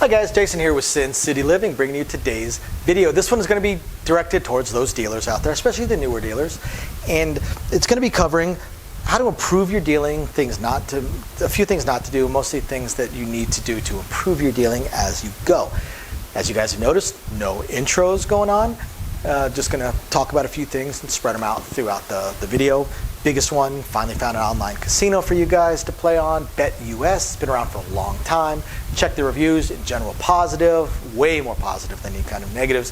Hi guys, Jason here with Sin City Living, bringing you today's video. This one is going to be directed towards those dealers out there, especially the newer dealers, and it's going to be covering how to improve your dealing, a few things not to do, mostly things that you need to do to improve your dealing as you go. As you guys have noticed, no intros going on. Just going to talk about a few things and spread them out throughout the video. Biggest one, finally found an online casino for you guys to play on, Bet US. It's been around for a long time. Check the reviews, in general positive, way more positive than any kind of negatives.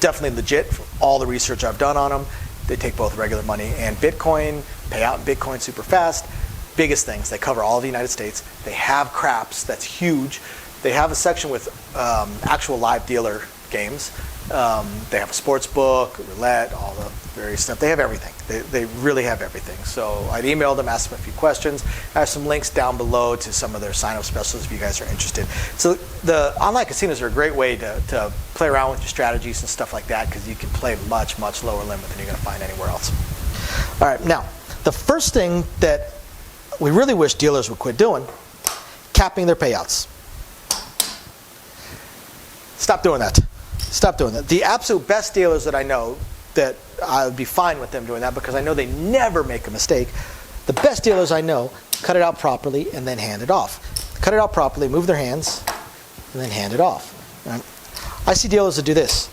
Definitely legit for all the research I've done on them. They take both regular money and Bitcoin, pay out in Bitcoin super fast. Biggest things, they cover all of the United States. They have craps, that's huge. They have a section with actual live dealer games. They have a sports book, roulette, all the various stuff. They have everything. They really have everything. So I'd email them, ask them a few questions. I have some links down below to some of their sign-up specials if you guys are interested. So the online casinos are a great way to play around with your strategies and stuff like that, because you can play much, much lower limit than you're going to find anywhere else. All right, now, the first thing that we really wish dealers would quit doing, capping their payouts. Stop doing that. Stop doing that. The absolute best dealers that I know, that I would be fine with them doing that because I know they never make a mistake. The best dealers I know cut it out properly and then hand it off. Cut it out properly, move their hands, and then hand it off. Right? I see dealers that do this.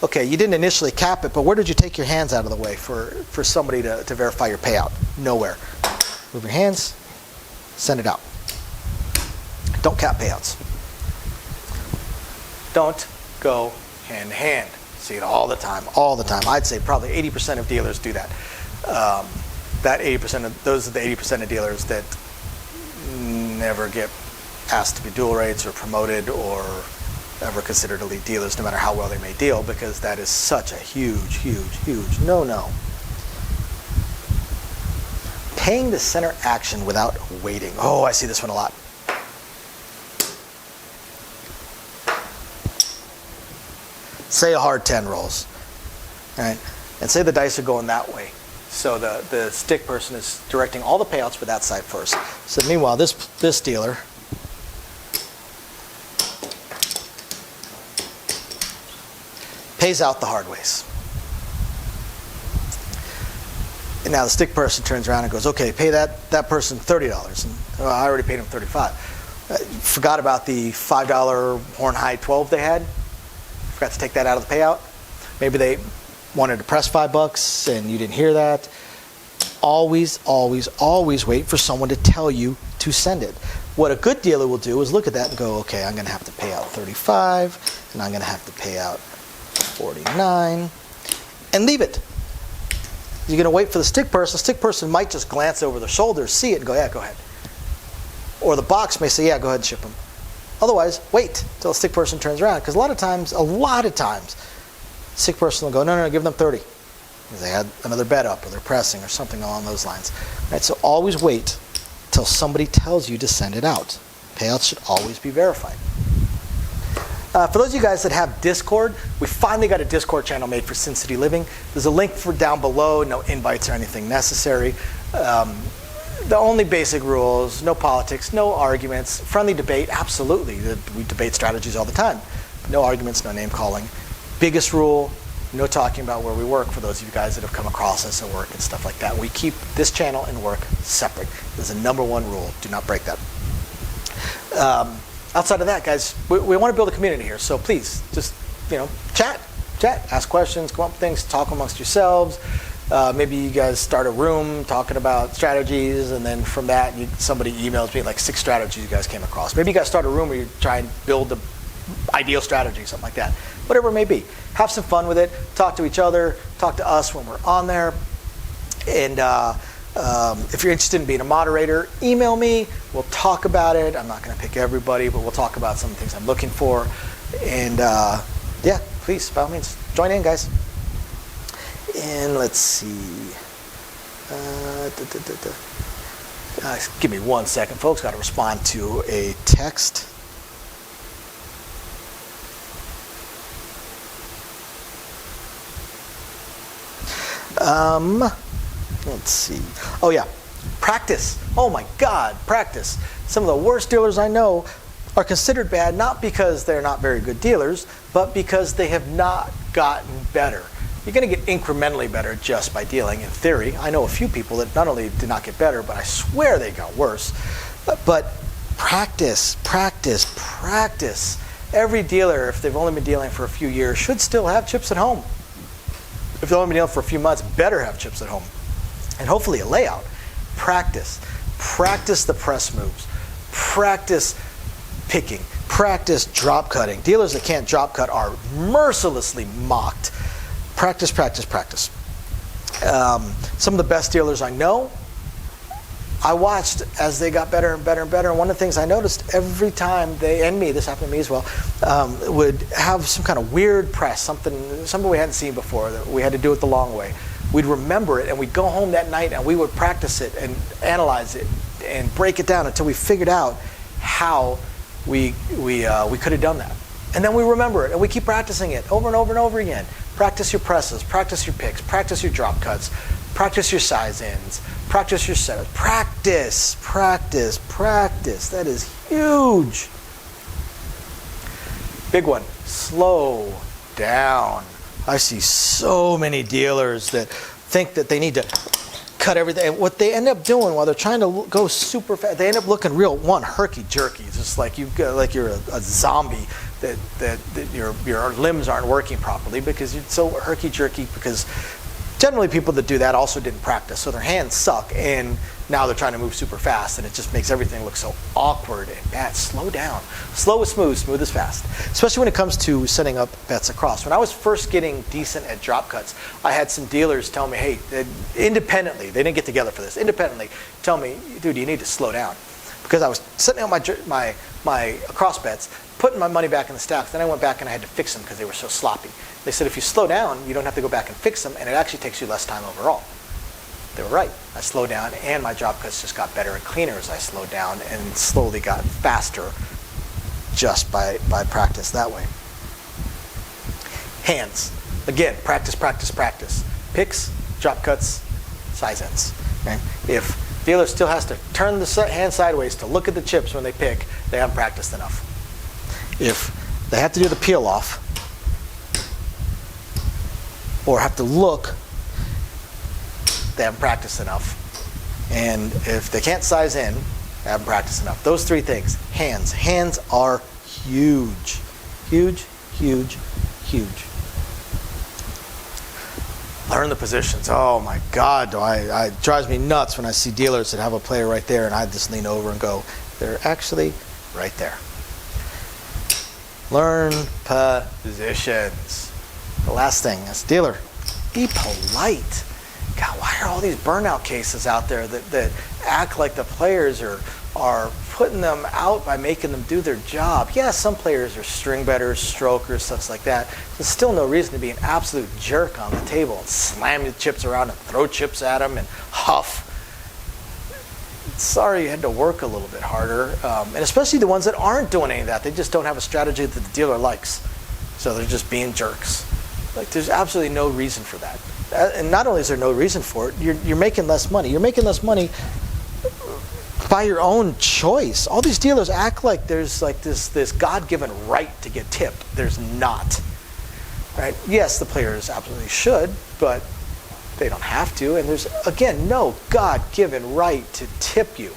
Okay, you didn't initially cap it, but where did you take your hands out of the way for somebody to verify your payout? Nowhere. Move your hands, send it out. Don't cap payouts. Don't go hand to hand. See it all the time, all the time. I'd say probably 80% of dealers do that. Those are the 80% of dealers that never get asked to be dual rates or promoted or ever considered elite dealers, no matter how well they may deal, because that is such a huge, huge, huge no-no. Paying the center action without waiting. Oh, I see this one a lot. Say a hard 10 rolls, right? And say the dice are going that way. So the stick person is directing all the payouts for that side first. So meanwhile, this dealer pays out the hard ways. And now the stick person turns around and goes, okay, pay that person $30. And I already paid him $35. Forgot about the $5 horn high 12 they had. Forgot to take that out of the payout. Maybe they wanted to press $5 and you didn't hear that. Always, always, always wait for someone to tell you to send it. What a good dealer will do is look at that and go, okay, I'm going to have to pay out $35 and I'm going to have to pay out $49 and leave it. You're going to wait for the stick person. The stick person might just glance over their shoulder, see it, and go, yeah, go ahead. Or the box may say, yeah, go ahead and ship them. Otherwise, wait till the stick person turns around, because a lot of times, the stick person will go, no, give them 30. Because they had another bet up, or they're pressing, or something along those lines. Right, so always wait till somebody tells you to send it out. Payouts should always be verified. For those of you guys that have Discord, we finally got a Discord channel made for Sin City Living. There's a link for down below, no invites or anything necessary. The only basic rules, no politics, no arguments, friendly debate, absolutely. We debate strategies all the time. No arguments, no name calling. Biggest rule, no talking about where we work for those of you guys that have come across us at work and stuff like that. We keep this channel and work separate. There's a number one rule. Do not break that. Outside of that, guys, we want to build a community here. So please, just, chat, ask questions, come up with things, talk amongst yourselves. Maybe you guys start a room talking about strategies, and then from that, somebody emails me like 6 strategies you guys came across. Maybe you guys start a room where you try and build the ideal strategy, something like that. Whatever it may be. Have some fun with it. Talk to each other. Talk to us when we're on there. And if you're interested in being a moderator, email me. We'll talk about it. I'm not going to pick everybody, but we'll talk about some of the things I'm looking for. And yeah, please, by all means, join in, guys. And let's see. Give me 1 second, folks. Got to respond to a text. Let's see. Oh yeah. Practice. Oh my God, practice. Some of the worst dealers I know are considered bad not because they're not very good dealers, but because they have not gotten better. You're going to get incrementally better just by dealing, in theory. I know a few people that not only did not get better, but I swear they got worse. But practice, practice, practice. Every dealer, if they've only been dealing for a few years, should still have chips at home. If they've only been dealing for a few months, better have chips at home. And hopefully a layout. Practice. Practice the press moves. Practice picking. Practice drop cutting. Dealers that can't drop cut are mercilessly mocked. Practice, practice, practice. Some of the best dealers I know, I watched as they got better and better and better. And one of the things I noticed every time they, and me, this happened to me as well, would have some kind of weird press, something we hadn't seen before, that we had to do it the long way. We'd remember it and we'd go home that night and we would practice it and analyze it and break it down until we figured out how we could have done that. And then we remember it and we keep practicing it over and over and over again. Practice your presses, practice your picks, practice your drop cuts, practice your size ins, practice your setups. Practice, practice, practice. That is huge. Big one, slow down. I see so many dealers that think that they need to cut everything. And what they end up doing while they're trying to go super fast, they end up looking real, herky-jerky. It's just like you're a zombie, that your limbs aren't working properly because you're so herky-jerky, because generally people that do that also didn't practice, so their hands suck, and now they're trying to move super fast, and it just makes everything look so awkward and bad. Slow down. Slow is smooth, smooth is fast. Especially when it comes to setting up bets across. When I was first getting decent at drop cuts, I had some dealers tell me, hey, independently, they didn't get together for this, independently tell me, dude, you need to slow down. Because I was setting up my across bets, putting my money back in the stacks, then I went back and I had to fix them because they were so sloppy. They said if you slow down, you don't have to go back and fix them, and it actually takes you less time overall. They were right. I slowed down, and my drop cuts just got better and cleaner as I slowed down, and slowly got faster just by practice that way. Hands. Again, practice, practice, practice. Picks, drop cuts, size ends. Okay? If dealer still has to turn the hand sideways to look at the chips when they pick, they haven't practiced enough. If they have to do the peel off, or have to look, they haven't practiced enough. And if they can't size in, they haven't practiced enough. Those three things. Hands. Hands are huge. Huge, huge, huge. Learn the positions. Oh my God, it drives me nuts when I see dealers that have a player right there and I just lean over and go, they're actually right there. Learn positions. The last thing, as a dealer, be polite. God, why are all these burnout cases out there that act like the players are putting them out by making them do their job? Yeah, some players are string bettors, strokers, stuff like that. There's still no reason to be an absolute jerk on the table and slam the chips around and throw chips at them and huff. Sorry you had to work a little bit harder. And especially the ones that aren't doing any of that. They just don't have a strategy that the dealer likes. So they're just being jerks. Like, there's absolutely no reason for that. And not only is there no reason for it, you're making less money. You're making less money by your own choice. All these dealers act like there's like this God-given right to get tipped. There's not. Right? Yes, the players absolutely should, but they don't have to. And there's, again, no God-given right to tip you.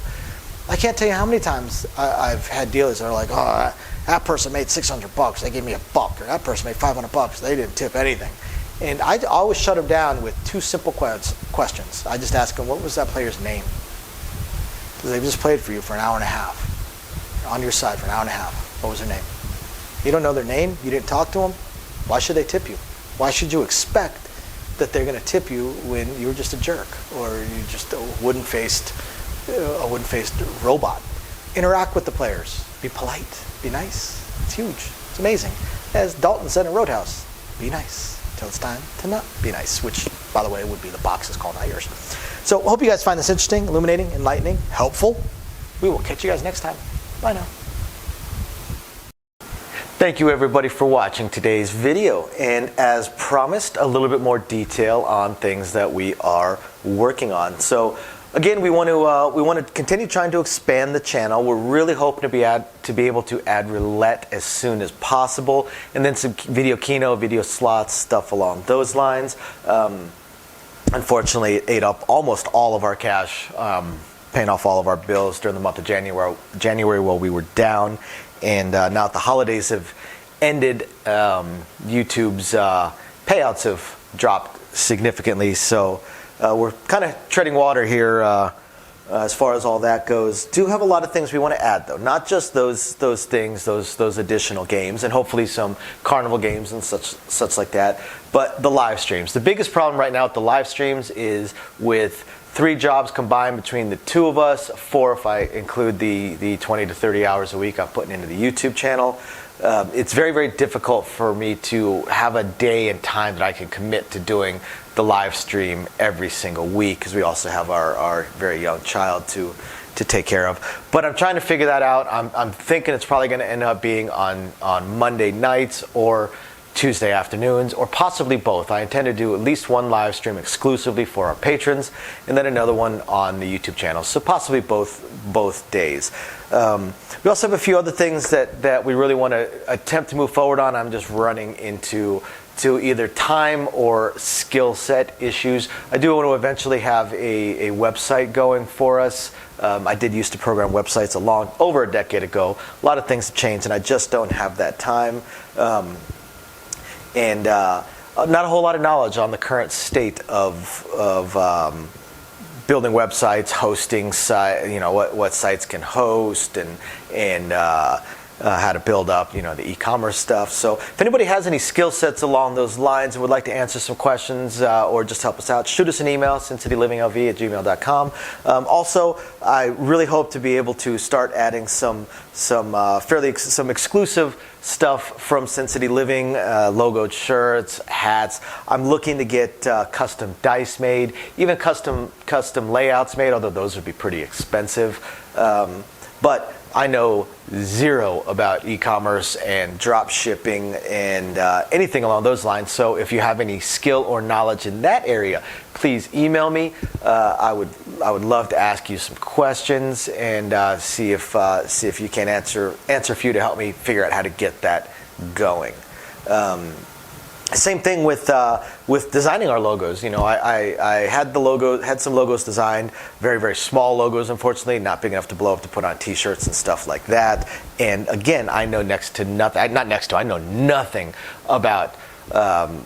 I can't tell you how many times I've had dealers that are like, oh, that person made $600, they gave me $1, or that person made $500, they didn't tip anything. And I always shut them down with two simple questions. I just ask them, what was that player's name? Because they've just played for you for an hour and a half, on your side for an hour and a half. What was their name? You don't know their name? You didn't talk to them? Why should they tip you? Why should you expect that they're going to tip you when you're just a jerk, or you're just a wooden-faced robot? Interact with the players. Be polite. Be nice. It's huge. It's amazing. As Dalton said in Roadhouse, be nice until it's time to not be nice, which, by the way, would be the box's call, not yours. So hope you guys find this interesting, illuminating, enlightening, helpful. We will catch you guys next time. Bye now. Thank you everybody for watching today's video, and as promised, a little bit more detail on things that we are working on. So Again, we want to continue trying to expand the channel. We're really hoping to be able to add roulette as soon as possible, and then some video keno, video slots, stuff along those lines. Unfortunately, it ate up almost all of our cash, paying off all of our bills during the month of January while we were down, and now that the holidays have ended, YouTube's payouts have dropped significantly. So we're kind of treading water here as far as all that goes. Do have a lot of things we want to add, though. Not just those things, those additional games, and hopefully some carnival games and such like that, but the live streams. The biggest problem right now with the live streams is with 3 jobs combined between the 2 of us, 4 if I include the 20 to 30 hours a week I'm putting into the YouTube channel. It's very, very difficult for me to have a day and time that I can commit to doing the live stream every single week, because we also have our very young child to take care of. But I'm trying to figure that out. I'm thinking it's probably going to end up being on Monday nights or Tuesday afternoons, or possibly both. I intend to do at least one live stream exclusively for our patrons, and then another one on the YouTube channel. So possibly both days. We also have a few other things that we really want to attempt to move forward on. I'm just running into either time or skill set issues. I do want to eventually have a website going for us. I did used to program websites over a decade ago. A lot of things have changed, and I just don't have that time. And not a whole lot of knowledge on the current state of building websites, hosting what sites can host, and how to build up the e-commerce stuff. So if anybody has any skill sets along those lines and would like to answer some questions or just help us out, shoot us an email, sincitylivingLV@gmail.com. Also, I really hope to be able to start adding some exclusive stuff from Sin City Living, logoed shirts, hats. I'm looking to get custom dice made, even custom layouts made, although those would be pretty expensive. But I know zero about e-commerce and drop shipping and anything along those lines. So if you have any skill or knowledge in that area, please email me. I would love to ask you some questions and see if you can answer a few to help me figure out how to get that going. Same thing with designing our logos. I had some logos designed, very, very small logos, unfortunately, not big enough to blow up to put on T-shirts and stuff like that. And again, I know I know nothing about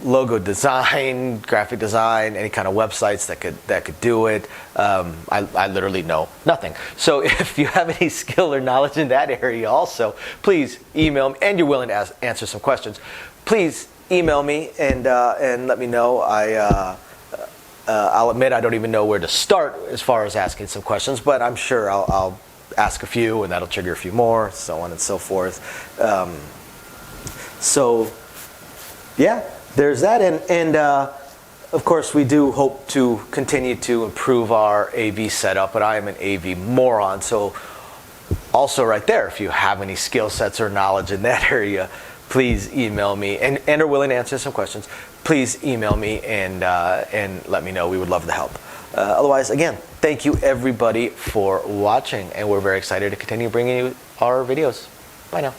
logo design, graphic design, any kind of websites that could do it. I literally know nothing. So if you have any skill or knowledge in that area, also please email me, and you're willing to answer some questions. Please email me and let me know. I'll admit I don't even know where to start as far as asking some questions, but I'm sure I'll ask a few, and that'll trigger a few more, so on and so forth. So yeah, there's that, and of course we do hope to continue to improve our AV setup, but I am an AV moron, so also right there, if you have any skill sets or knowledge in that area, please email me, and are willing to answer some questions. Please email me and let me know. We would love to help. Otherwise, again, thank you everybody for watching, and we're very excited to continue bringing you our videos. Bye now.